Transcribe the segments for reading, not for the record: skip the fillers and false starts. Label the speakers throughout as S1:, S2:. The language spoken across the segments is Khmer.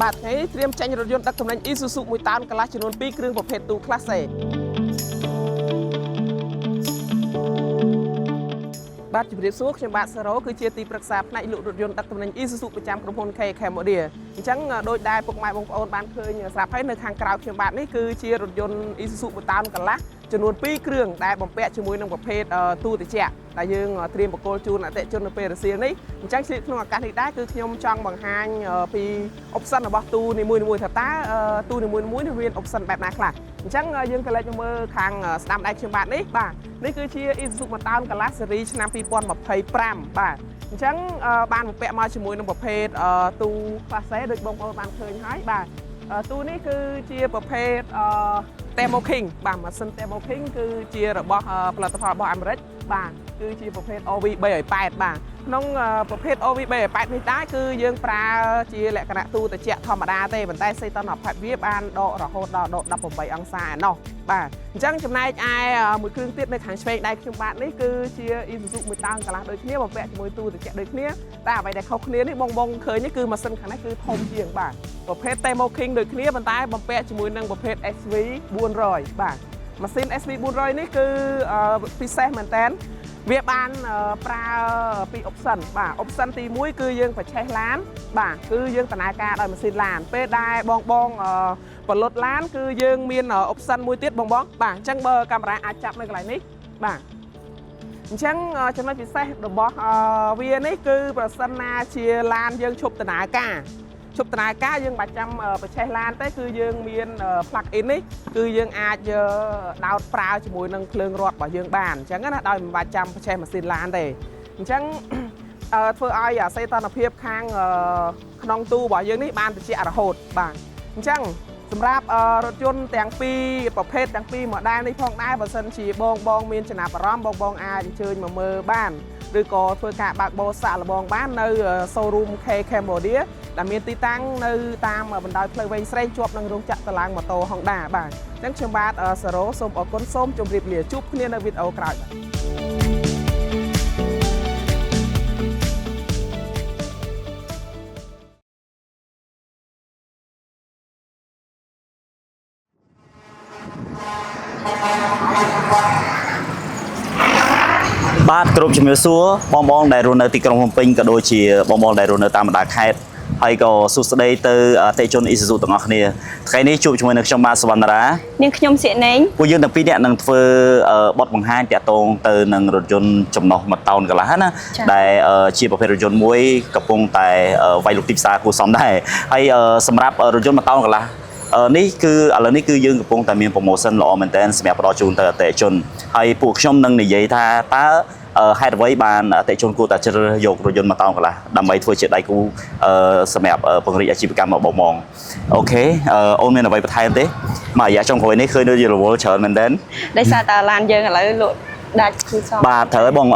S1: បាទថ្ងៃត្រៀមចាញ់រថយន្តដឹកទំនិញ Isuzu មួយតោនកន្លះចំនួន2គ្រឿងប្រភេទទូ Class A បាទជម្រាបសួរខ្ញុំបាទសារ៉ូគឺជាទីប្រឹក្សាផ្នែកលក់រថយន្តដឹកទំនិញ Isuzu ប្រចាំក្រុមហ៊ុន K Cambodia អញ្ចឹងដោយដែលពុកម៉ែបងប្អូនបានឃើញស្រាប់ហើយនៅខាងក្រៅខ្ញុំបាទនេះគឺជារថយន្ត Isuzu មួយតោនកន្លះចំនួន2គ្រឿងដែលបំពាក់ជាមួយនឹងប្រភេទទូត្រជាក់ដែលយើងត្រៀមបកគោលជូនអតិថិជននៅពេលរសៀលនេះអញ្ចឹងក្នុងឱកាសនេះដែរគឺខ្ញុំចង់បង្ហាញពី option របស់ទូនីមួយៗថាតើទូនីមួយៗនេះមាន option បែបណាខ្លះអញ្ចឹងយើងក៏លេចមកមើលខាងស្ដាំដៃខ្ញុំបាទនេះបាទនេះគឺជា Isuzu មួយតោនកន្លះស៊េរីឆ្នាំ2025បាទអញ្ចឹងបានបំពាក់មកជាមួយនឹងប្រភេទទូ Class A ដូចបងប្អូនបានឃើញហើយបាទទូនេះគឺជាប្រភេទThermo King បាទម៉ាស៊ីន Thermo King គឺជារបស់ផលិតផលរបស់អាមេរិកបាទគឺជាប្រភេទ OV388 បាទក្នុងប្រភេទ OV388 នេះដែរគឺយើងប្រើជាលក្ខណៈទូត្រជាក់ធម្មតាទេប៉ុន្តែសីតុណ្ហភាពវាបានដករហូតដល់ដក18អង្សាឯណោះបាទអញ្ចឹងចំណែកឯមួយគ្រឿងទៀតនៅខាងឆ្វេងដៃខ្ញុំបាទនេះគឺជា Isuzu មួយតោនកន្លះដូចគ្នាបំពាក់ជាមួយទូត្រជាក់ដូចគ្នាតែអ្វីដែលខុសគ្នានេះបងឃើញនេះគឺម៉ាស៊ីនខាងនេះគឺធំជាងបាទប្រភេទ Thermo King ដូចគ្នាប៉ុន្តែបំពាក់ជាមួយនឹងប្រភេទ SV 400បាទម៉ាស៊ីន SV 400នេះគឺពិសេសមែនតើវាបានប្រើពី option បាទ option ទី1គឺយើងបច្ឆេះឡានបាទគឺយើងដំណើរការដោយម៉ាស៊ីនឡានពេលដែលបងផលិតឡានគឺយើងមាន option មួយទៀតបងបាទអញ្ចឹងបើកាមេរ៉ាអាចចាប់នៅកន្លែងនេះបាទអញ្ចឹងចំណុចពិសេសរបស់វានេះគឺប្រសិនណាជាឡានយើងឈប់ដំណើរការយើងបាច់ចាំបច្ឆេះឡានទេគឺយើងមាន plug in នេះគឺយើងអាចដោតប្រើជាមួយនឹងភ្លើងរត់របស់យើងបានអញ្ចឹងណាដោយមិនបាច់ចាំបច្ឆេះម៉ាស៊ីនឡានទេអញ្ចឹងធ្វើឲ្យសីតុណ្ហភាពខាងក្នុងទូរបស់យើងនេះបានត្រជាក់រហូតបាទអញ្ចឹងសម្រាប់រថយន្តទាំងពីរប្រភេទទាំងពីរ model នេះផងដែរបើសិនជាបងមានចំណាប់អារម្មណ៍បងអាចអញ្ជើញមកមើលបានឬក៏ធ្វើការបើកបរសាក់លបងបាននៅ showroom K Cambodia ដែលមានទីតាំងនៅតាមបណ្ដោយផ្លូវវែងស្រេងជាប់នឹងរោងចក្រតឡាងម៉ូតូ Honda បាទអញ្ចឹងខ្ញុំបាទសារ៉ូសូមអរគុណសូមជម្រាបលាជួបគ្នានៅវីដេអូក្រោយ
S2: បាទគ្រប់ជំរាបសួរបងដែលរស់នៅទីក្រុងភ្នំពេញក៏ដូចជាបងដែលរស់នៅតាមបណ្ដាខេត្តហើយក៏សួស្ដីទៅអតិថិជន Isuzu ទាំងអស់គ្នាថ្ងៃនេះជួបជាមួយនឹងខ្ញុំបាទសវណ្ណរា
S3: នាងខ្ញុំសៀកណេង
S2: ពួកយើងទាំងពីរនាក់នឹងធ្វើបទបង្ហាញតាក់ទងទៅនឹងរថយន្តចំណុះមួយតោនកន្លះណាដែលជាប្រភេទរថយន្តមួយកំពុងតែវាយលុកទីផ្សារគួរសមដែរហើយសម្រាប់រថយន្តមួយតោនកន្លះនេះគឺឥឡូវនេះគឺយើងកំពុងតែមាន promotion ល្អមែនទែនសម្រាប់ផ្ដល់ជូនទៅអតិថិជនហើយពួកខ្ញុំនឹងនិយាយថាតើហេតុអ្វីបានអតិថិជនគួរតែជ្រើសរើសយករថយន្តមួយតោនកន្លះដើម្បីធ្វើជាដៃគូសម្រាប់ពង្រីកអាជីវកម្មរបស់បងអូខេអូនមានអ្វីបន្ថែមទេមករយៈចុងក្រោយនេះឃើញដូចជារវល់ច្រើនមែនទែន
S3: ដោយសារតែឡានយើងឥឡូវលក់ដាច់គឺសោះ
S2: បាទត្រូវហើយបង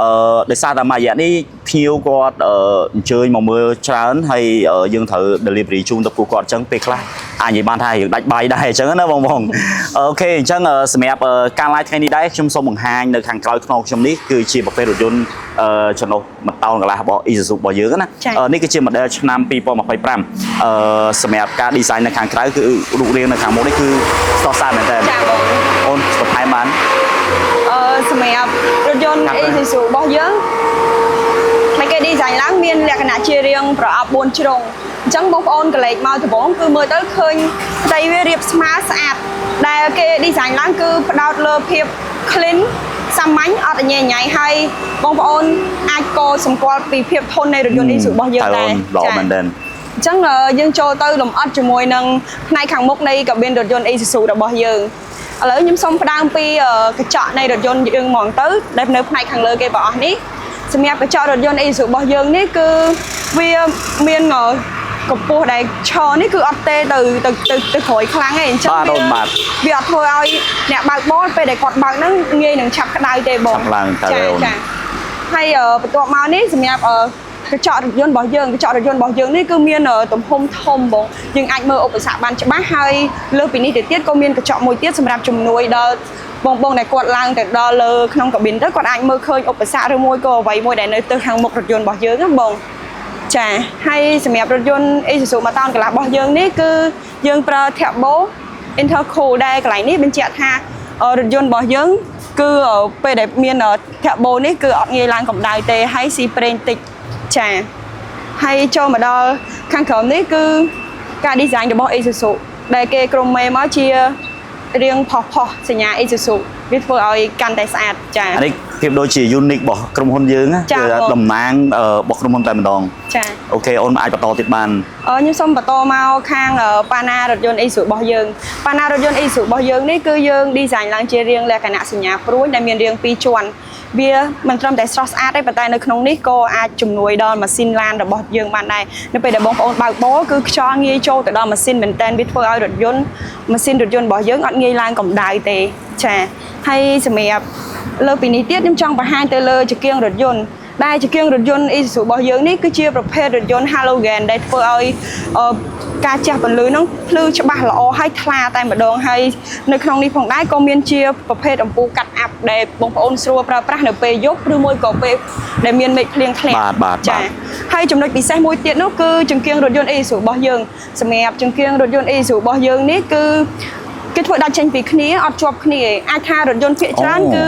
S2: ដោយសារតែមករយៈនេះភ្ញៀវគាត់អញ្ជើញមកមើលច្រើនហើយយើងត្រូវ delivery ជូនទៅពួកគាត់អញ្ចឹងពេលខ្លះអាចនិយាយបានថាយើងដាច់បាយដែរអញ្ចឹងណាបងអូខេអញ្ចឹងសម្រាប់ការ live ថ្ងៃនេះដែរខ្ញុំសូមបង្ហាញនៅខាងក្រោយខ្នងខ្ញុំនេះគឺជាប្រភេទរថយន្តចំណុះមួយតោនកន្លះរបស់ Isuzu របស់យើងណានេះគឺជា model ឆ្នាំ2025សម្រាប់ការ design នៅខាងក្រៅគឺរូបរាងនៅខាងមុខនេះគឺស្ទស់ស្អាតមែនតើអូនបន្ថែមបាន
S3: សម្រាប់រថយន្ត Isuzu របស់យើងតែគេ design ឡើងមានលក្ខណៈជារាងប្រអប់4ជ្រុងអញ្ចឹងបងប្អូនកលេចមកដំបូងគឺមើលទៅឃើញផ្ទៃវារាបស្មើស្អាតដែលគេ design ឡើងគឺផ្ដោតលើភាព clean សាមញ្ញអត់ញ៉ៃញ៉ៃហើយបងប្អូនអាចកសម្គាល់ពីភាពធន់នៃរថយន្ត Isuzu របស់យើងដែរ
S2: ល្អមែនទែន
S3: អញ្ចឹងយើងចូលទៅលម្អិតជាមួយនឹងផ្នែកខាងមុខនៃកាប៊ីនរថយន្ត Isuzu របស់យើងឥឡូវខ្ញុំសូមផ្ដើមពីកញ្ចក់នៃរថយន្តយើងហ្មងទៅដែលនៅផ្នែកខាងលើគេបងប្អូននេះសម្រាប់កញ្ចក់រថយន្ត Isuzu របស់យើងនេះគឺវាមានកម្ពស់ដែលឈរនេះគឺអត់ទេទៅក្រោយខ្លាំងទេអញ្ចឹងវាអត់ធ្វើឲ្យអ្នកបើកបរពេលដែលគាត់បើកហ្នឹងងាយនឹងឆាប់ក្តៅទេបង
S2: ចា
S3: ហើយបន្ទាប់មកនេះសម្រាប់កញ្ចក់រថយន្តរបស់យើងនេះគឺមានទំហំធំបងយើងអាចមើលឧបសគ្គបានច្បាស់ហើយលើសពីនេះទៅទៀតក៏មានកញ្ចក់មួយទៀតសម្រាប់ជំនួយដល់បងដែលគាត់ឡើងទៅដល់លើក្នុងកាប៊ីនទៅគាត់អាចមើលឃើញឧបសគ្គឬមួយក៏អ្វីមួយដែលនៅទៅខាងមុខរថយន្តរបស់យើងណាបង ចាហើយសម្រាប់រថយន្ត Isuzu 1តោនកន្លះរបស់យើងនេះគឺយើងប្រើ Turbo Intercool ដែលកន្លែងនេះបញ្ជាក់ថារថយន្តរបស់យើងគឺពេលដែលមាន Turbo នេះគឺអត់ងាយឡើងកម្ដៅទេហើយស៊ីប្រេងតិចចាហើយចូលមកដល់ខាងក្រោមនេះគឺការ design របស់ Isuzu ដែលគេក្រុមមេមកជារៀងផុសសញ្ញា Isuzu វាធ្វើឲ្យកាន់តែស្អាតចា
S2: នេះភាពដូចជា unique របស់ក្រុមហ៊ុនយើងគឺតំណាងរបស់ក្រុមហ៊ុនតែម្ដង
S3: ចា
S2: អូខេអូនអាចបន្តទៀតបាន
S3: ខ្ញុំសូមបន្តមកខាងប៉ាណារថយន្ត Isuzu របស់យើងប៉ាណារថយន្ត Isuzu របស់យើងនេះគឺយើង design ឡើងជារាងលក្ខណៈសញ្ញាព្រួញដែលមានរាង2ជាន់វាមិនត្រឹមតែស្រស់ស្អាតទេប៉ុន្តែនៅក្នុងនេះក៏អាចជំនួយដល់ម៉ាស៊ីនឡានរបស់យើងបានដែរនៅពេលដែលបងប្អូនបើកបរគឺខ្យល់ងាយចូលទៅដល់ម៉ាស៊ីនមែនតើវាធ្វើឲ្យម៉ាស៊ីនរថយន្តរបស់យើងអត់ងាយឡើងកម្ដៅទេចាហើយសម្រាប់លើពីនេះទៀតខ្ញុំចង់បង្ហាញទៅលើចង្កៀងរថយន្តដែលចង្កៀងរថយន្ត Isuzu របស់យើងនេះគឺជាប្រភេទរថយន្ត halogen ដែលធ្វើឲ្យការជះពន្លឺហ្នឹងភ្លឺច្បាស់ល្អហើយថ្លាតែម្ដងហើយនៅក្នុងនេះផងដែរក៏មានជាប្រភេទអំពូលកាត់អាប់ដែលបងប្អូនស្រួលប្រើប្រាស់នៅពេលយប់ឬមួយក៏ពេលដែលមានមេឃភ្លៀងធ្លាក់ចា៎ហើយចំណុចពិសេសមួយទៀតនោះគឺចង្កៀងរថយន្ត Isuzu របស់យើងសម្រាប់ចង្កៀងរថយន្ត Isuzu របស់យើងនេះគឺគេធ្វើដាច់ចេញពីគ្នាអត់ជាប់គ្នាអាចថារថយន្តភាគច្រើនគឺ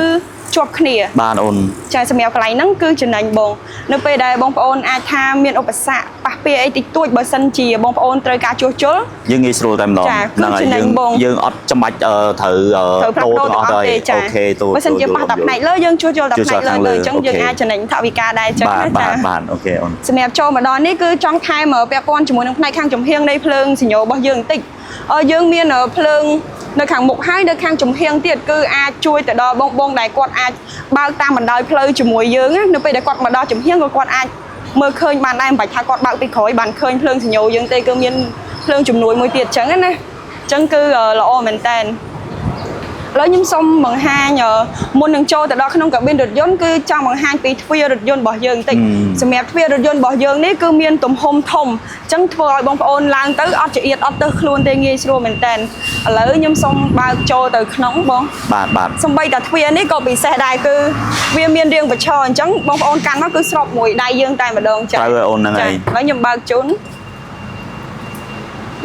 S3: ជាប់គ្នា
S2: បានអូន
S3: ចាសម្រាប់កន្លែងហ្នឹងគឺចំណេញបងនៅពេលដែលបងប្អូនអាចថាមានឧបសគ្គប៉ះពាល់អីតិចតួចបើសិនជាបងប្អូនត្រូវការជួសជុល
S2: យើងងាយស្រួលតែម្ដង
S3: ហ្នឹងហើយ
S2: យើងអត់ចាំបាច់ត្រូវដូរទាំងអស់ទេអូខេទូ
S3: បើសិនជាប៉ះតែផ្នែកលើយើងជួសជុលតែផ្នែកលើអញ្ចឹងយើងអាចចំណេញថវិកាដែរអញ្ចឹង
S2: ណាចាបាទអូខេអូន
S3: សម្រាប់ចូលមកដល់នេះគឺចង់ថែមពាក់ព័ន្ធជាមួយនឹងផ្នែកខាងចំហៀងនៃភ្លើងសញ្ញោរបស់យើងបន្តិចយើងមានភ្លើងនៅខាងមុខហើយនៅខាងចំហៀងទៀតគឺអាចជួយទៅដល់បងដែលគាត់អាចបើកតាមបណ្ដោយផ្លូវជាមួយយើងនៅពេលដែលគាត់មកដល់ចំហៀងក៏គាត់អាចមើលឃើញបានដែរមិនបាច់ថាគាត់បើកពីក្រោយបានឃើញភ្លើងសញ្ញោយើងទេគឺមានភ្លើងជំនួយមួយទៀតអញ្ចឹងណាអញ្ចឹងគឺល្អមែនតើឥឡូវខ្ញុំសូមបង្ហាញមុននឹងចូលទៅដល់ក្នុងកាប៊ីនរថយន្តគឺចង់បង្ហាញពីទ្វាររថយន្តរបស់យើងបន្តិចសម្រាប់ទ្វាររថយន្តរបស់យើងនេះគឺមានទំហំធំអញ្ចឹងធ្វើឲ្យបងប្អូនឡើងទៅអត់ចៀតអត់ទៅខ្លួនទេងាយស្រួលមែនតើឥឡូវខ្ញុំសូមបើកចូលទៅក្នុងបង
S2: បាទ
S3: សំបីតាទ្វារនេះក៏ពិសេសដែរគឺវាមានរាងបញ្ឈរអញ្ចឹងបងប្អូនកាន់មកគឺស្របមួយដៃយើងតែម្ដង
S2: ចា៎ត្រូវអូនហ្នឹងហើយ
S3: ឥឡូវខ្ញុំបើកជូន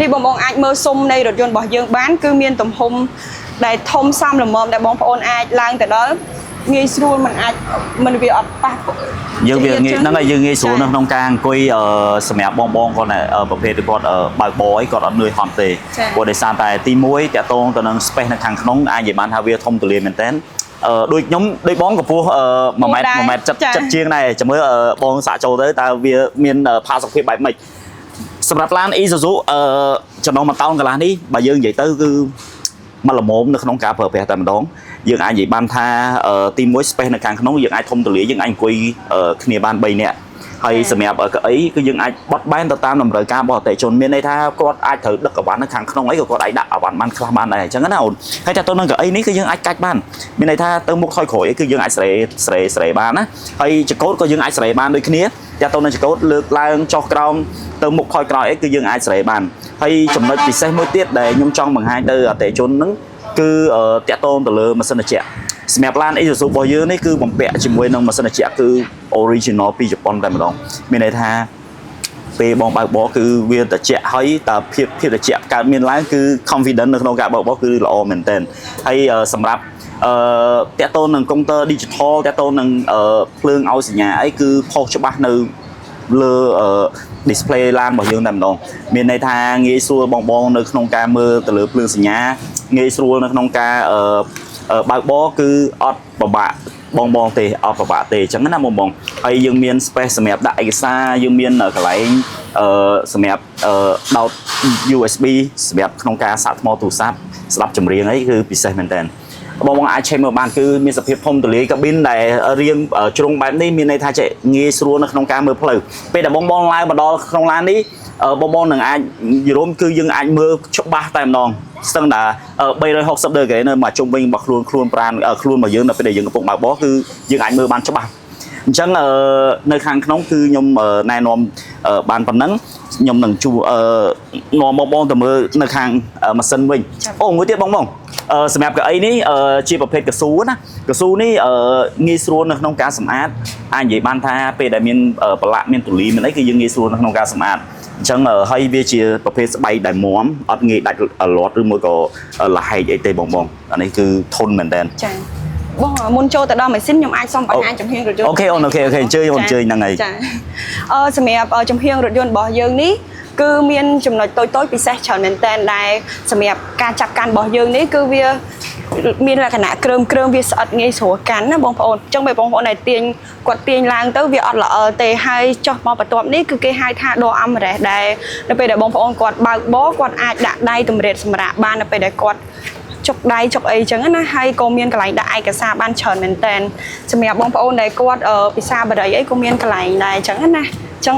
S3: នេះបងប្អូនអាចមើលស៊ុមនៃរថយន្តរបស់យើងបានគឺមានទំហំដែលធំសមល្មមដែលបងប្អូនអាចឡើងទៅដល់ងាយស្រួលមិនវាអត់ប៉ះ
S2: យើងវាងាយហ្នឹងហើយយើងងាយស្រួលនៅក្នុងការអង្គុយសម្រាប់បងគាត់ប្រភេទគាត់បើកបរអីគាត់អត់នឿយហត់ទេព្រោះដោយសារតែទី1តាក់ទងទៅនឹង space នៅខាងក្នុងអាចនិយាយបានថាវាធំទូលាយមែនតើដូចខ្ញុំដូចបងកម្ពស់1 ម៉ែត្រចិត្តជាងដែរចាំមើលបងសាកចូលទៅតើវាមានផាសុកភាពបែបម៉េចសម្រាប់ឡាន Isuzu ចំណុះ1តោនកន្លះនេះបើយើងនិយាយទៅគឺមកល្មមនៅក្នុងការប្រើប្រាស់តែម្ដងយើងអាចនិយាយបានថាទី1 space នៅខាងក្នុងយើងអាចធំទូលាយយើងអាចអង្គុយគ្នាបាន3នាក់ហើយសម្រាប់កៅអីគឺយើងអាចបត់បែនទៅតាមតម្រូវការរបស់អតិថិជនមានន័យថាគាត់អាចត្រូវដឹកអវ៉ាន់នៅខាងក្នុងអីក៏គាត់អាចដាក់អវ៉ាន់បានខ្លះបានដែរអញ្ចឹងណាអូនហើយតែទៅនឹងកៅអីនេះគឺយើងអាចកាច់បានមានន័យថាទៅមុខថយក្រោយគឺយើងអាចស្រេបានណាហើយចង្កូតក៏យើងអាចស្រេបានដូចគ្នាតែទៅនឹងចង្កូតលើកឡើងចុះក្រោមទៅមុខថយក្រោយអីគឺយើងអាចស្រេបានហើយចំណុចពិសេសមួយទៀតដែលខ្ញុំចង់បង្ហាញទៅអតិថិជនហ្នឹងគឺតាក់ទងទៅលើម៉ាស៊ីនត្រជាក់សម្រាប់ឡាន Isuzu របស់យើងនេះគឺបំពាក់ជាមួយនឹងម៉ាស៊ីនត្រជាក់គឺ original ពីជប៉ុនតែម្ដងមានន័យថាពេលបងបើកបរគឺវាត្រជាក់ហើយតើភាពត្រជាក់កើតមានឡើងគឺ confident នៅក្នុងការបើកបរគឺល្អមែនទែនហើយសម្រាប់តាក់ទងនឹងកុំព្យូទ័រ digital តាក់ទងនឹងភ្លើងឲ្យសញ្ញាអីគឺផុសច្បាស់នៅលើ display ឡានរបស់យើងតែម្ដងមានន័យថាងាយស្រួលបងនៅក្នុងការមើលទៅលើភ្លើងសញ្ញាងាយស្រួលនៅក្នុងការបើកបរគឺអត់ពិបាកបងទេអត់ពិបាកទេអញ្ចឹងណាបងហើយយើងមាន space សម្រាប់ដាក់ឯកសារយើងមានកន្លែងសម្រាប់ដោត USB សម្រាប់ក្នុងការសាកថ្មទូរស័ព្ទស្ដាប់ចម្រៀងអីគឺពិសេសមែនតើបងអាចឆែកមើលបានគឺមានសភាពធំទូលាយកាប៊ីនដែលរៀងជ្រុងបែបនេះមានន័យថាចេះងាយស្រួលនៅក្នុងការមើលផ្លូវពេលដែលបងឡើងមកដល់ក្នុងឡាននេះបងនឹងអាចយល់គឺយើងអាចមើលច្បាស់តែម្ដងស្ទឹងតែ360ដឺក្រេនៅមកជុំវិញរបស់ខ្លួនប្រាណខ្លួនរបស់យើងនៅពេលដែលយើងកំពុងបើកបរគឺយើងអាចមើលបានច្បាស់អញ្ចឹងនៅខាងក្នុងគឺខ្ញុំណែនាំបានប៉ុណ្ណឹងខ្ញុំនឹងជួនាំបងទៅមើលនៅខាងម៉ាស៊ីនវិញអូមួយទៀតបង សម្រាប់កៅអីនេះជាប្រភេទកស៊ូណាកស៊ូនេះងាយស្រួលនៅក្នុងការសម្អាតអាចនិយាយបានថាពេលដែលមានប្រឡាក់មានទូលីមានអីគឺយើងងាយស្រួលនៅក្នុងការសម្អាតអញ្ចឹងហើយវាជាប្រភេទស្បែកដែលមាំអត់ងាយដាច់លាត់ឬមួយក៏លហែកអីទេបងអានេះគឺធន់មែនតើ
S3: ចាបងមុនចូលទៅដល់ម៉ាស៊ីនខ្ញុំអាចសុំបង្ហាញចំហៀងរថយន្ត
S2: អូខេអូខេអញ្ជើញហ្នឹងហើយ
S3: ចាសម្រាប់ចំហៀងរថយន្តរបស់យើងនេះគឺមានចំណុចតូចពិសេសច្រើនមែនតើដែលសម្រាប់ការចាប់កាន់របស់យើងនេះគឺវាមានលក្ខណៈគ្រើមវាស្អិតងាយស្រួលកាន់ណាបងប្អូនអញ្ចឹងបើបងប្អូនដែលគាត់ទាញឡើងទៅវាអត់ល្អទេហើយចុះមកបន្ទាប់នេះគឺគេហៅថាដរអាំរ៉េសដែលនៅពេលដែលបងប្អូនគាត់បើកបរគាត់អាចដាក់ដៃតម្រៀតសម្រាប់បាននៅពេលដែលគាត់ចុកដៃចុកអីចឹងណាហើយក៏មានកន្លែងដាក់ឯកសារបានច្រើនមែនតើសម្រាប់បងប្អូនដែលគាត់ពិសាបរិយអីក៏មានកន្លែងដែរចឹងណាអញ្ចឹង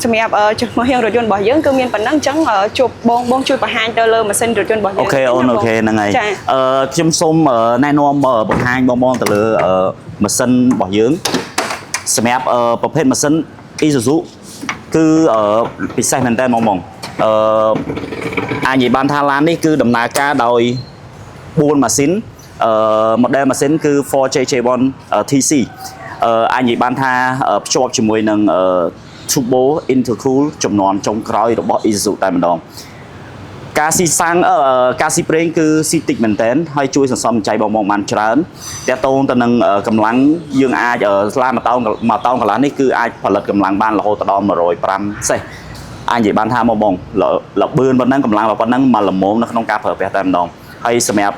S3: សម្រាប់ចំហៀងរថយន្តរបស់យើងគឺមានប៉ុណ្ណឹងអញ្ចឹងជួបបងជួយបង្ហាញទៅលើម៉ាស៊ីនរថយន្តរបស់យើង
S2: អូខេហ្នឹងហើយខ្ញុំសូមណែនាំបង្ហាញបងទៅលើម៉ាស៊ីនរបស់យើងសម្រាប់ប្រភេទម៉ាស៊ីន Isuzu គឺពិសេសមែនតើបងអាចនិយាយបានថាឡាននេះគឺដំណើរការដោយ4ម៉ាស៊ីនmodel ម៉ាស៊ីនគឺ 4JJ1 TC អាចនិយាយបានថាភ្ជាប់ជាមួយនឹងTurbo Intercool ចំនួនចុងក្រោយរបស់ Isuzu តែម្ដងការស៊ីសាំងការស៊ីប្រេងគឺស៊ីតិចមែនតើហើយជួយសន្សំចៃបងបានច្រើនតាក់ទងទៅនឹងកម្លាំងយើងអាចស្លាមួយតោនកន្លះនេះគឺអាចផលិតកម្លាំងបានរហូតដល់105សេះអាចនិយាយបានថាបងលបឿនប៉ុណ្ណឹងកម្លាំងប៉ុណ្ណឹងមកល្មមនៅក្នុងការប្រើប្រាស់តែម្ដងហើយសម្រាប់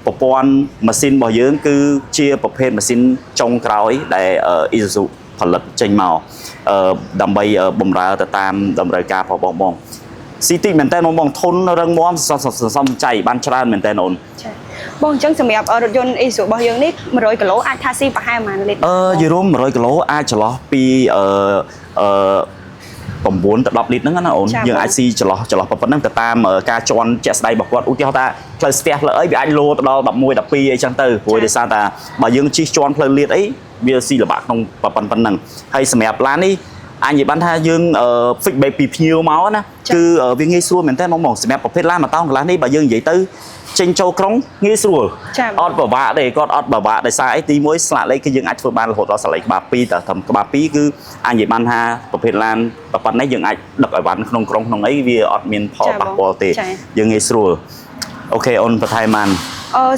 S2: ប្រព័ន្ធម៉ាស៊ីនរបស់យើងគឺជាប្រភេទម៉ាស៊ីនចុងក្រោយដែល Isuzu ផលិតចេញមកដើម្បីបំរើទៅតាមតម្រូវការរបស់បងស៊ីតិចមែនតើបងធន់រឹងមាំសន្សំចៃបានច្រើនមែនតើអូន
S3: បងអញ្ចឹងសម្រាប់រថយន្ត Isuzu របស់យើងនេះ100គីឡូអាចថាស៊ីប្រហែលប៉ុន្មានលីត្រ
S2: យល់រួម100គីឡូអាចចន្លោះពី9ទៅ10លីត្រហ្នឹងណាអូនយើងអាចស៊ីចន្លោះប៉ុណ្ណឹងទៅតាមការជន់ជាក់ស្ដែងរបស់គាត់ឧទាហរណ៍ថាផ្លូវស្ទះផ្លូវអីវាអាចលោទៅដល់11 12អីចឹងទៅព្រោះដោយសារតែបើយើងជិះជន់ផ្លូវលាតអីវាស៊ីលំបាកក្នុងប៉ុណ្ណឹងហើយសម្រាប់ឡាននេះអាចនិយាយបានថាយើង feedback ពីភ្ញៀវមកណាគឺវាងាយស្រួលមែនតើបងសម្រាប់ប្រភេទឡាន1តោនកន្លះនេះបើយើងនិយាយទៅចេញចូលក្រុងងាយស្រួលអត់ពិបាកទេគាត់អត់ពិបាកដោយសារអីទី1ស្លាកលេខគឺយើងអាចធ្វើបានរហូតដល់ស្លាកលេខក្បាល2តែត្រឹមក្បាល2គឺអាចនិយាយបានថាប្រភេទឡានប៉ុណ្ណេះយើងអាចដឹកឲ្យបានក្នុងក្រុងក្នុងអីវាអត់មានផលប៉ះពាល់ទេយើងងាយស្រួលអូខេអូនបន្ថែមបាន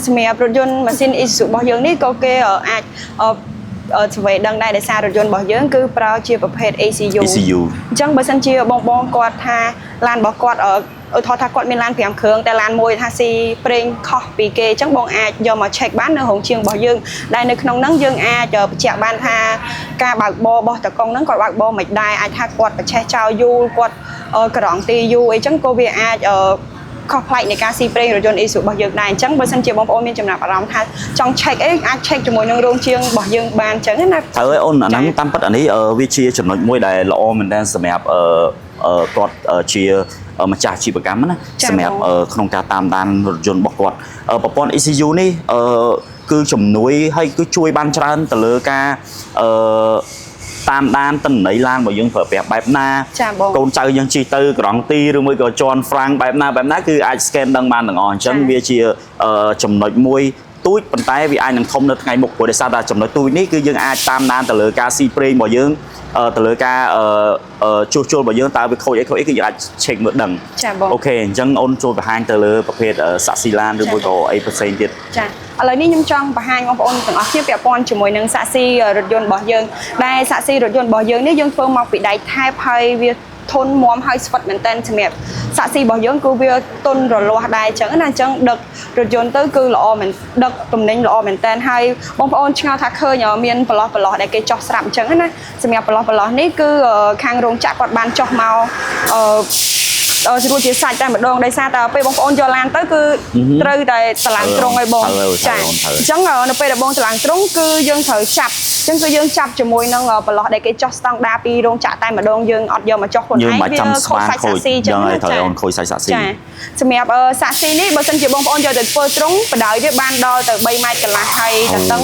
S3: សម្រាប់រថយន្តម៉ាស៊ីន Isuzu របស់យើងនេះក៏គេអាចស្វែងដឹងដែរដោយសាររថយន្តរបស់យើងគឺប្រើជាប្រភេទ ECU អញ្ចឹងបើសិនជាបងគាត់ថាឡានរបស់គាត់ឧទាហរណ៍ថាគាត់មានឡាន5គ្រឿងតែឡានមួយថាស៊ីប្រេងខុសពីគេអញ្ចឹងបងអាចយកមក check បាននៅរោងជាងរបស់យើងដែលនៅក្នុងហ្នឹងយើងអាចបញ្ជាក់បានថាការបើកបររបស់តកុងហ្នឹងគាត់បើកបរមិនដែរអាចថាគាត់ប្រឆេះចោលយូរគាត់ក្រងទីយូរអីចឹងក៏វាអាចខុសប្លែកនៃការស៊ីប្រេងរថយន្ត Isuzu របស់យើងដែរអញ្ចឹងបើសិនជាបងប្អូនមានចំណាប់អារម្មណ៍ថាចង់ check អីអាច check ជាមួយនឹងរោងជាងរបស់យើងបានអញ្ចឹងណា
S2: ត្រូវហើយអូនអាហ្នឹងតាមពិតអានេះវាជាចំណុចមួយដែលល្អមែនតើសម្រាប់គាត់ជាម្ចាស់អាជីវកម្មណាសម្រាប់ក្នុងការតាមដានរថយន្តរបស់គាត់ប្រព័ន្ធ ECU នេះគឺជំនួយហើយគឺជួយបានច្រើនទៅលើការតាមដានទិន្នន័យឡានរបស់យើងប្រើប្រាស់បែបណាកូនចៅយើងជិះទៅក្រងទីឬមួយក៏ជន់ហ្វ្រាំងបែបណាគឺអាច scan ដឹងបានទាំងអស់អញ្ចឹងវាជាចំណុចមួយទូចប៉ុន្តែវាអាចនឹងធំនៅថ្ងៃមុខព្រោះដោយសារតែចំណុចទូចនេះគឺយើងអាចតាមដានទៅលើការស៊ីប្រេងរបស់យើងទៅលើការជួសជុលរបស់យើងតើវាខូចអីគឺយើងអាច check មើលដឹងអូខេអញ្ចឹងអូនចូលបង្ហាញទៅលើប្រភេទសាក់ស៊ីឡានឬមួយក៏អីផ្សេងទៀត
S3: ចាឥឡូវនេះខ្ញុំចង់បង្ហាញបងប្អូនទាំងអស់គ្នាពាក់ព័ន្ធជាមួយនឹងសាក់ស៊ីរថយន្តរបស់យើងដែលសាក់ស៊ីរថយន្តរបស់យើងនេះយើងធ្វើមកពីដែកថែបហើយវាធន់មាំហើយស្វិតមែនតើសម្រាប់សាក់ស៊ីរបស់យើងគឺវាទន់រលាស់ដែរអញ្ចឹងណាអញ្ចឹងដឹករថយន្តទៅគឺល្អមែនដឹកទំនិញល្អមែនតើហើយបងប្អូនឆ្ងល់ថាឃើញមានប្រឡោះដែលគេចោះស្រាប់អញ្ចឹងណាសម្រាប់ប្រឡោះនេះគឺខាងរោងចក្រគាត់បានចោះមកស្រួលជាសាច់តែម្ដងដោយសារតែពេលបងប្អូនយកឡានទៅគឺត្រូវតែតម្លើងត្រង់ឲ្យបងចាអញ្ចឹងនៅពេលដែលបងតម្លើងត្រង់គឺយើងត្រូវចាប់អញ្ចឹងគឺយើងចាប់ជាមួយនឹងប្រឡោះដែលគេចោះស្តង់ដារពីរោងចក្រតែម្ដងយើងអត់យកមកចោះខ្លួនឯងវាខូចសាច់សាក់ស៊ីអញ្ចឹង
S2: ត្រូវអូនខូចសាច់សាក់ស៊ី
S3: ចាសម្រាប់សាក់ស៊ីនេះបើសិនជាបងប្អូនយកទៅធ្វើត្រង់បដ ாய் វាបានដល់ទៅ3ម៉ែត្រកន្លះហើយតឹង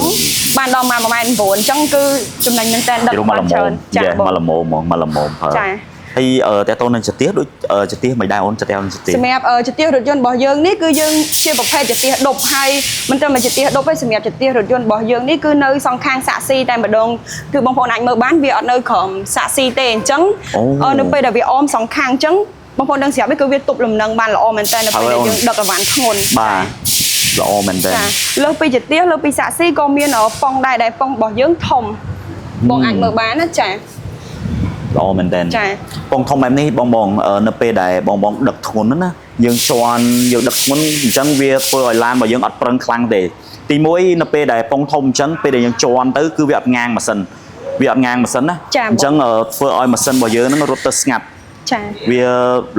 S3: បានដល់1.9ម៉ែត្រអញ្ចឹងគឺចំណេញមែនតើដឹកបានច្រើន
S2: ចាមកល្មមហ្មងមកល្មម
S3: ចា
S2: ហើយតើតើនឹងចិត្តដូចចិត្តមិនដែរអូនចិត្តចិត្ត
S3: សម្រាប់ចិត្តរថយន្តរបស់យើងនេះគឺយើងជាប្រភេទចិត្តដប់ហើយមិនត្រឹមតែចិត្តដប់ទេសម្រាប់ចិត្តរថយន្តរបស់យើងនេះគឺនៅសងខាងសាក់ស៊ីតែម្ដងគឺបងប្អូនអាចមើលបានវាអត់នៅក្រោមសាក់ស៊ីទេអញ្ចឹងនៅពេលដែលវាអមសងខាងអញ្ចឹងបងប្អូនដឹងស្រាប់គឺវាទប់លំនឹងបានល្អមែនតើនៅពេលដែលយើងដឹកអីវ៉ាន់ធ្ងន់
S2: បាទល្អមែនតើ
S3: លើពីចិត្តលើពីសាក់ស៊ីក៏មានប៉ងដែរដែលប៉ងរបស់យើងធំបងអាចមើលបានណាចា
S2: ល្អមែនតើបងធំបែបនេះបងនៅពេលដែលបងដឹកធ្ងន់ណាយើងជន់យើងដឹកធ្ងន់អញ្ចឹងវាធ្វើឲ្យឡានរបស់យើងអត់ប្រឹងខ្លាំងទេទី1នៅពេលដែលពងធំអញ្ចឹងពេលដែលយើងជន់ទៅគឺវាអត់ងាងម៉ាស៊ីនវាអត់ងាងម៉ាស៊ីនណាអញ្ចឹងធ្វើឲ្យម៉ាស៊ីនរបស់យើងហ្នឹងរត់ទៅស្ងាត់
S3: ចា
S2: វា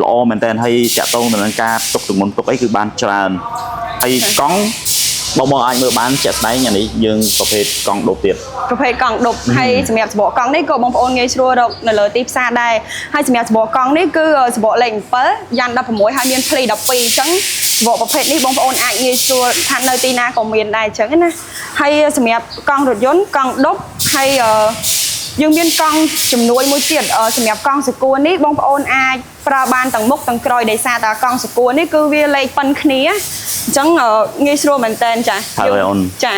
S2: ល្អមែនតើហើយតាក់ទងទៅនឹងការទុកទម្ងន់ទុកអីគឺបានច្រើនហើយកង់បងអាចមើលបានជាក់ស្ដែងអានេះយើងប្រភេទកង់ដប់ទៀត
S3: ប្រភេទកង់ដប់ហើយសម្រាប់សបកកង់នេះក៏បងប្អូនងាយស្រួលរកនៅលើទីផ្សារដែរហើយសម្រាប់សបកកង់នេះគឺសបកលេខ7យ៉ាង16ហើយមានភ្លី12អញ្ចឹងសបកប្រភេទនេះបងប្អូនអាចងាយស្រួលថានៅទីណាក៏មានដែរអញ្ចឹងណាហើយសម្រាប់កង់រថយន្តកង់ដប់ហើយយើងមានកង់ចំនួនមួយទៀតសម្រាប់កង់សកួរនេះបងប្អូនអាចប្រើបានទាំងមុខទាំងក្រោយដោយសារតែកង់សកួរនេះគឺវាលេខប៉ុនគ្នាអញ្ចឹងងាយស្រួលមែនតើចាចា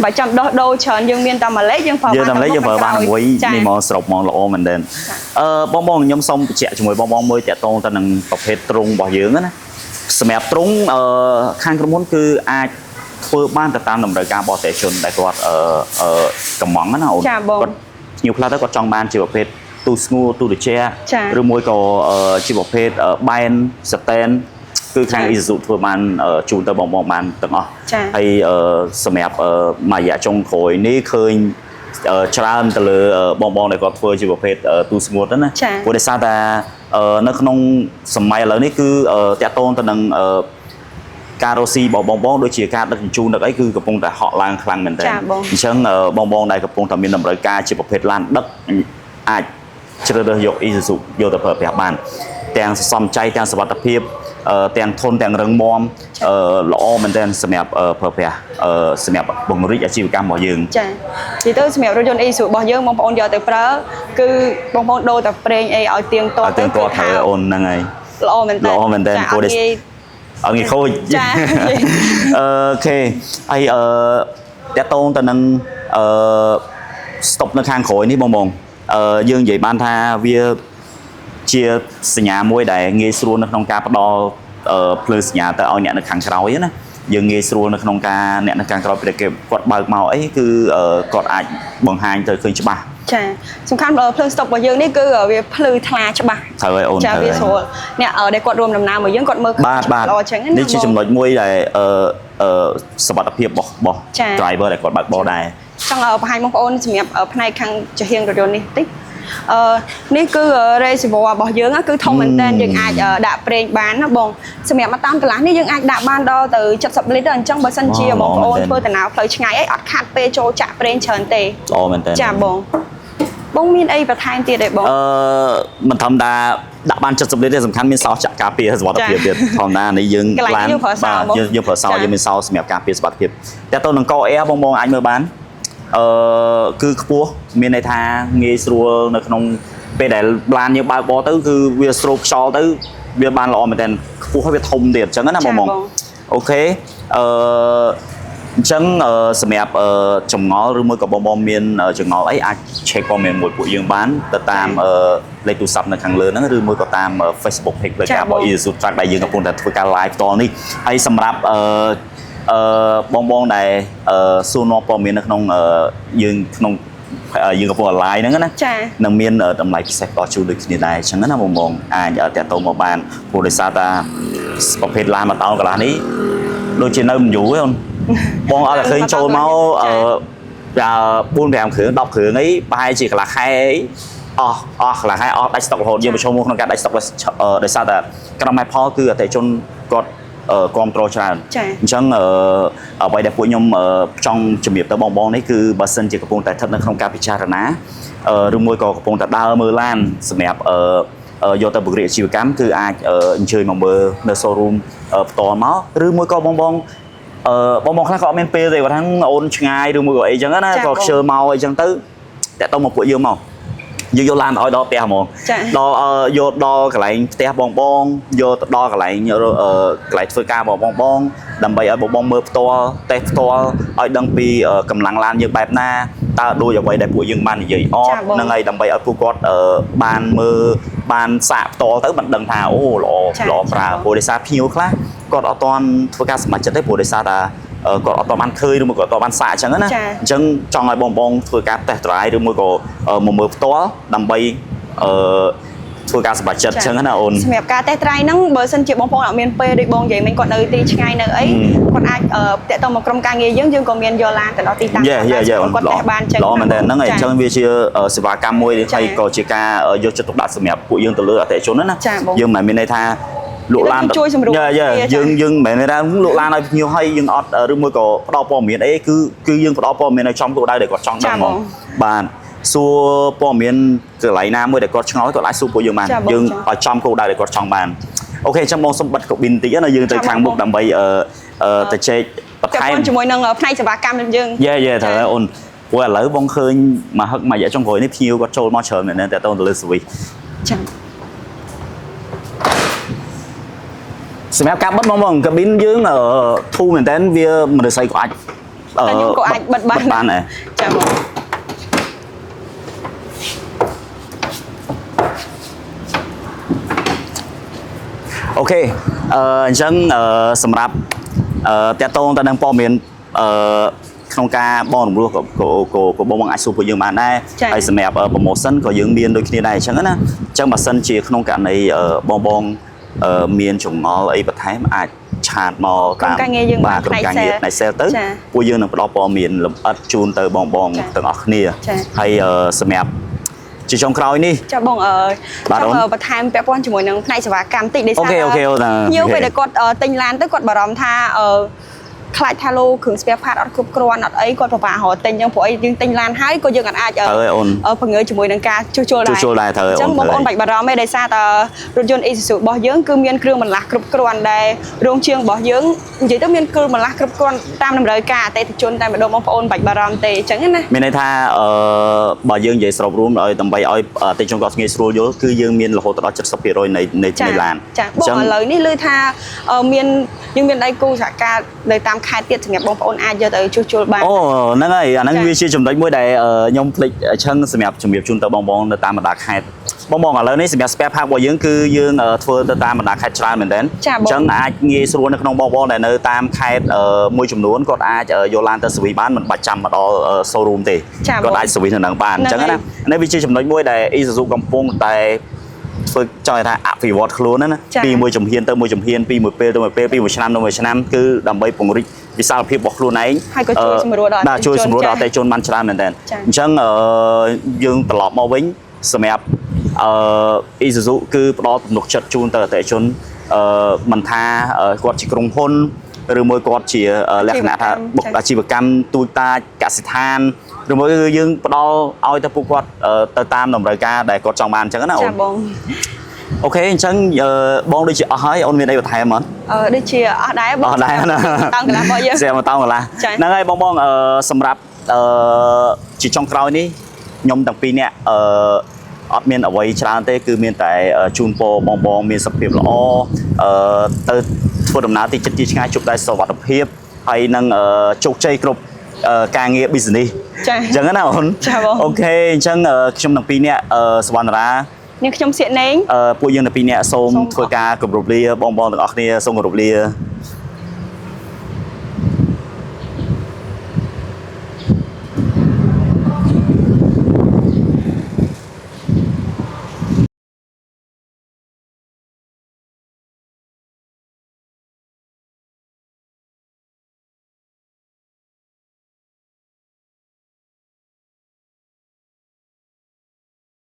S3: បើចាំដោះដូរច្រើនយើងមានតែមួយលេខយើងប្រើបាន
S2: យើងប្រើបានមួយនេះមកស្រុកមកល្អមែនតើបងខ្ញុំសូមបញ្ជាក់ជាមួយបងមួយតាក់ទងទៅនឹងប្រភេទទ្រុងរបស់យើងណាសម្រាប់ទ្រុងខាងក្រុមហ៊ុនគឺអាចធ្វើបានទៅតាមតម្រូវការបរទេសជនដែលគាត់កំងណាអូនគាត់ញៀវខ្លះទៅគាត់ចង់បានជាប្រភេទទូស្ងួរទូត្រជាក់ឬមួយក៏ជាប្រភេទបែនស្តែនគឺខាង Isuzu ធ្វើបានជូនទៅបងបានទាំងអស់ហើយសម្រាប់មួយរយៈចុងក្រោយនេះឃើញច្រើនទៅលើបងដែលគាត់ធ្វើជាប្រភេទទូស្ងួរទៅណាព្រោះដោយសារតែនៅក្នុងសម័យឥឡូវនេះគឺតាក់ទងទៅនឹងការរស់ស៊ីបងដូចជាការដឹកជញ្ជូនដឹកអីគឺកំពុងតែហក់ឡើងខ្លាំងមែនទែនអញ្ចឹងបងដែលកំពុងតែមានតម្រូវការជាប្រភេទឡានដឹកអាចជ្រើសរើសយក Isuzu យកទៅប្រើប្រាស់បានទាំងសសំចៃទាំងសុវត្ថិភាពទាំងធន់ទាំងរឹងមាំល្អមែនទែនសម្រាប់ប្រើប្រាស់សម្រាប់បង្រិចអាជីវកម្មរបស់យើង
S3: ចានិយាយទៅសម្រាប់រថយន្ត Isuzu របស់យើងបងប្អូនយកទៅប្រើគឺបងប្អូនដូរតែប្រេងអីឲ្យទៀងទាត់
S2: ទៅហើយអូនហ្នឹងហើយ
S3: ល្អមែនតើ
S2: ព្រោះអត់ងាយខូច
S3: ចា
S2: អូខេហើយតាក់ទងទៅនឹងស្តុបនៅខាងក្រោយនេះបងយើងនិយាយបានថាវាជាសញ្ញាមួយដែលងាយស្រួលនៅក្នុងការផ្ដល់ភ្លើសញ្ញាទៅឲ្យអ្នកនៅខាងក្រោយណាយើងងាយស្រួលនៅក្នុងការអ្នកនៅខាងក្រោយពេលគាត់បើកមកអីគឺគាត់អាចបង្ហាញទៅឃើញច្បាស់
S3: ចាសំខាន់ភ្លើងស្តុបរបស់យើងនេះគឺវាភ្លឺថ្លាច្បាស់
S2: ត្រូវហើយអូន
S3: ចាវាស្រួលអ្នកដែលគាត់រួមដំណើរមកយើងគាត់មើល
S2: ល្អ
S3: ចឹង
S2: នេះជាចំណុចមួយដែលសុវត្ថិភាពរបស់ driver ដែលគាត់បើកបរដែរ
S3: ចង់បង្ហាញបងប្អូនសម្រាប់ផ្នែកខាងចំហៀងរថយន្តនេះតិចនេះគឺ reservoir របស់យើងគឺធំមែនតើយើងអាចដាក់ប្រេងបានណាបងសម្រាប់មកតាមកន្លះនេះយើងអាចដាក់បានដល់ទៅ70លីត្រអញ្ចឹងបើសិនជាបងប្អូនធ្វើដំណើរផ្លូវឆ្ងាយអីអត់ខាត់ពេលចូលចាក់ប្រេងច្រើនទេ
S2: ល្អមែនតើ
S3: ចាបងមានអីបន្ថែមទៀតទេបង
S2: មិនធម្មតាដាក់បាន70លីត្រទេសំខាន់មានសោចាក់ការពារសុវត្ថិភាពទៀតធម្មតានេះយើង
S3: ឡាន
S2: យើងប្រើសោយើងមានសោសម្រាប់ការពារសុវត្ថិភាពតែទៅនឹងកអែបងអាចមើលបានគឺខ្ពស់មានន័យថាងាយស្រួលនៅក្នុងពេលដែលឡានយើងបើកបរទៅគឺវាស្រូបខ្យល់ទៅវាបានល្អមែនទែនខ្ពស់ហើយវាធំទៀតអញ្ចឹងណាបងអូខេអញ្ចឹងសម្រាប់ចម្ងល់ឬមួយក៏បងមានចម្ងល់អីអាច check ព័ត៌មានមួយពួកយើងបានទៅតាមលេខទូរស័ព្ទនៅខាងលើហ្នឹងឬមួយក៏តាម Facebook page ផ្លូវការរបស់ Isuzu Truck ដែលយើងកំពុងតែធ្វើការ live ផ្ទាល់នេះហើយសម្រាប់បងដែលសួរនាំព័ត៌មាននៅក្នុងយើងក្នុងយើងកំពុង live ហ្នឹងណានឹងមានតម្លៃពិសេសដល់ជួលដូចគ្នាដែរអញ្ចឹងណាបងអាចតាក់ទងមកបានព្រោះដោយសារតាប្រភេទឡាន1តោនកន្លះនេះដូចជានៅមិនយូរទេអូនបងអត់ឃើញចូលមក4-5គ្រឿង10គ្រឿងអីប្រហែលជាកន្លះខែអស់កន្លះខែអស់ដាច់ស្តុករហូតយើងប្រឈមមុខក្នុងការដាច់ស្តុកដោយសារតែក្រុម Apple គឺអតិថិជនគាត់គាំទ្រច្រើនអញ្ចឹងអ្វីដែលពួកខ្ញុំចង់ជំរាបទៅបងនេះគឺបើសិនជាកំពុងតែស្ថិតនៅក្នុងការពិចារណាឬមួយក៏កំពុងតែដើរមើលឡានសម្រាប់យកទៅបង្រៀនអាជីវកម្មគឺអាចអញ្ជើញមកមើលនៅ showroom ផ្ទាល់មកឬមួយក៏បងខ្លះក៏អត់មានពេលទេគាត់ថាអូនឆ្ងាយឬមួយក៏អីចឹងណាក៏ខ្ជិលមកអីចឹងទៅតាក់ទងមកពួកយើងមក យើងយកឡានឲ្យដល់ផ្ទះហ្មងដល់យកដល់កន្លែងផ្ទះបងយកទៅដល់កន្លែងកន្លែងធ្វើការបងដើម្បីឲ្យបងមើលផ្ទាល់តេស្តផ្ទាល់ឲ្យដឹងពីកម្លាំងឡានយើងបែបណាតើដូចអ្វីដែលពួកយើងបាននិយាយអត់ហ្នឹងហើយដើម្បីឲ្យពួកគាត់បានមើលបានសាកផ្ទាល់ទៅមិនដឹងថាអូល្អប្រើព្រោះដោយសារភ្ញៀវខ្លះគាត់អត់ទាន់ធ្វើការសម្រេចចិត្តទេព្រោះដោយសារថាគាត់អត់បានឃើញឬមួយក៏អត់បានសាកអញ្ចឹងណាអញ្ចឹងចង់ឲ្យបងធ្វើការតេស្ត drive ឬមួយក៏មកមើលផ្ទាល់ដើម្បីធ្វើការសម្រេចចិត្តអញ្ចឹងណាអូន
S3: សម្រាប់ការតេស្ត drive ហ្នឹងបើសិនជាបងប្អូនអត់មានពេលដូចបងនិយាយមិញគាត់នៅទីឆ្ងាយនៅអីគាត់អាចតាក់ទងមកក្រុមការងារយើងក៏មានយកឡានទៅដល់ទីតាំងគាត់តេស្តបានអញ្ចឹង
S2: ល្អមែនតើហ្នឹងហើយអញ្ចឹងវាជាសេវាកម្មមួយហើយក៏ជាការយកចិត្តទុកដាក់សម្រាប់ពួកយើងទៅលើអតិថិជនណាយើងមិនមានន័យថាលក់ឡាន
S3: ជួយសម្រួល
S2: យើងមិនមែនថាលក់ឡានឲ្យភ្ញៀវឲ្យយើងអត់ឬមួយក៏ផ្ដល់ព័ត៌មានអីគឺយើងផ្ដល់ព័ត៌មានឲ្យចំគោលដៅដែលគាត់ចង់ដឹងហ្មងបាទសួរព័ត៌មានកន្លែងណាមួយដែលគាត់ឆ្ងល់គាត់អាចសួរពួកយើងបានយើងឲ្យចំគោលដៅដែលគាត់ចង់បានអូខេអញ្ចឹងបងសុំបិទកាប៊ីនបន្តិចណាយើងទៅខាងមុខដើម្បីទៅជែកបន្ថែម
S3: ជាមួយនឹងផ្នែកសេវាកម្មរបស់យើង
S2: ត្រូវហើយអូនព្រោះឥឡូវបងឃើញមួយរយៈចុងក្រោយនេះភ្ញៀវគាត់ចូលមកច្រើនមែនទែនតើតើទៅលើស្វីស
S3: ចា
S2: សម្រាប់ការបិទបងកាប៊ីនយើងធូរមែនតើវាមិនរស័យក៏អាច
S3: ខ្ញុំក៏អាចបិទបាន
S2: ដែរ
S3: ចាបង
S2: អូខេអញ្ចឹងសម្រាប់តាក់ទងទៅនឹងព័ត៌មានក្នុងការបនរំលោះក៏បងអាចសួរពួកយើងបានដែរហើយសម្រាប់ promotion ក៏យើងមានដូចគ្នាដែរអញ្ចឹងណាអញ្ចឹងបើសិនជាក្នុងករណីបងមានចងល់អីបន្ថែមអាចឆាតមក
S3: តាមការងារយើង
S2: បាទក្រុមការងារនៃ sale ទៅពួកយើងនឹងផ្ដល់ព័ត៌មានលម្អិតជូនទៅបងទាំងអស់គ្នាហើយសម្រាប់ជាចុងក្រោយនេះ
S3: ចាបងចង់បន្ថែមពាក់ព័ន្ធជាមួយនឹងផ្នែកសេវាកម្មតិចដោយសារ
S2: អូខេ
S3: ញៀវពេលដែលគាត់ទិញឡានទៅគាត់បារម្ភថាខ្លាចថាលោគ្រឿងស្ពែផាតអត់គ្រប់គ្រាន់អត់អីគាត់ពិបាករកទិញអញ្ចឹងព្រោះអីយើងទិញឡានហើយក៏យើងអាចពង្រើជាមួយនឹងការជួសជុល
S2: ដែរ
S3: អញ្ចឹងបងប្អូនបាច់បារម្ភទេដោយសារតែរថយន្ត Isuzu របស់យើងគឺមានគ្រឿងបន្លាស់គ្រប់គ្រាន់ដែលរោងជាងរបស់យើងនិយាយទៅមានគ្រឿងបន្លាស់គ្រប់គ្រាន់តាមតម្រូវការអតិថិជនតែម្ដងបងប្អូនបាច់បារម្ភទេអញ្ចឹងណា
S2: មានន័យថាបើយើងនិយាយស្របរួមដើម្បីឲ្យអតិថិជនគាត់ងាយស្រួលយល់គឺយើងមានរហូតដល់ 70% នៃឡាន
S3: ចាបងឥឡូវនេះឮថាយើងមានដៃគូសហការនៅតាមខេត្តទៀតសម្រាប់បងប្អូនអាចយកទៅជួសជុលបាន
S2: អូហ្នឹងហើយអាហ្នឹងវាជាចំណុចមួយដែលខ្ញុំភ្លេចឆឹងសម្រាប់ជំរាបជូនទៅបងនៅតាមបណ្ដាខេត្តបងឥឡូវនេះសម្រាប់ spare part របស់យើងគឺយើងធ្វើទៅតាមបណ្ដាខេត្តច្រើនមែនទែនអញ្ចឹងអាចងាយស្រួលនៅក្នុងបងដែលនៅតាមខេត្តមួយចំនួនគាត់អាចយកឡានទៅសវីសបានមិនបាច់ចាំមកដល់ showroom ទេគាត់អាចសវីសនៅនឹងបានអញ្ចឹងណានេះវាជាចំណុចមួយដែល Isuzu កំពុងតែធ្វើចង់ថាអភិវឌ្ឍខ្លួនណាពីមួយជំហានទៅមួយជំហានពីមួយពេលទៅមួយពេលពីមួយឆ្នាំទៅមួយឆ្នាំគឺដើម្បីពង្រីកវិសាលភាពរបស់ខ្លួនឯង
S3: ហើយក៏ជួយសម្រួលដល់
S2: អតិថិជនបានច្រើនមែនតើអញ្ចឹងយើងត្រឡប់មកវិញសម្រាប់Isuzu គឺផ្ដល់ទំនុកចិត្តជូនទៅអតិថិជនមិនថាគាត់ជាក្រុមហ៊ុនឬមួយគាត់ជាលក្ខណៈថាបុគ្គលអាជីវកម្មទូចតាចកសិដ្ឋានឬមួយគឺយើងផ្ដល់ឲ្យទៅពួកគាត់ទៅតាមតម្រូវការដែលគាត់ចង់បានអញ្ចឹងណាអូន
S3: ចាបង
S2: អូខេអញ្ចឹងបងដូចជាអស់ហើយអូនមានអីបន្ថែមអត់
S3: ដូចជាអស់ដែរបង
S2: អស់ដែរណា
S3: តោងកន្លះរបស់យើង
S2: ស្រាប់មកតោងកន្លះហ្នឹងហើយបងសម្រាប់ជាចុងក្រោយនេះខ្ញុំទាំងពីរនាក់អត់មានអ្វីច្រើនទេគឺមានតែជូនពរបងមានសុខភាពល្អទៅធ្វើដំណើរទីចិត្តទីឆ្ងាយជួបតែសុវត្ថិភាពហើយនឹងជោគជ័យគ្រប់ការងារ business
S3: ចាអ
S2: ញ្ចឹងណាអូនអូខេអញ្ចឹងខ្ញុំទាំងពីរនាក់សវណ្ណរា
S3: នាងខ្ញុំសៀកណេង
S2: ពួកយើងទាំងពីរនាក់សូមធ្វើការគោរពលាបងទាំងអស់គ្នាសូមគោរពលា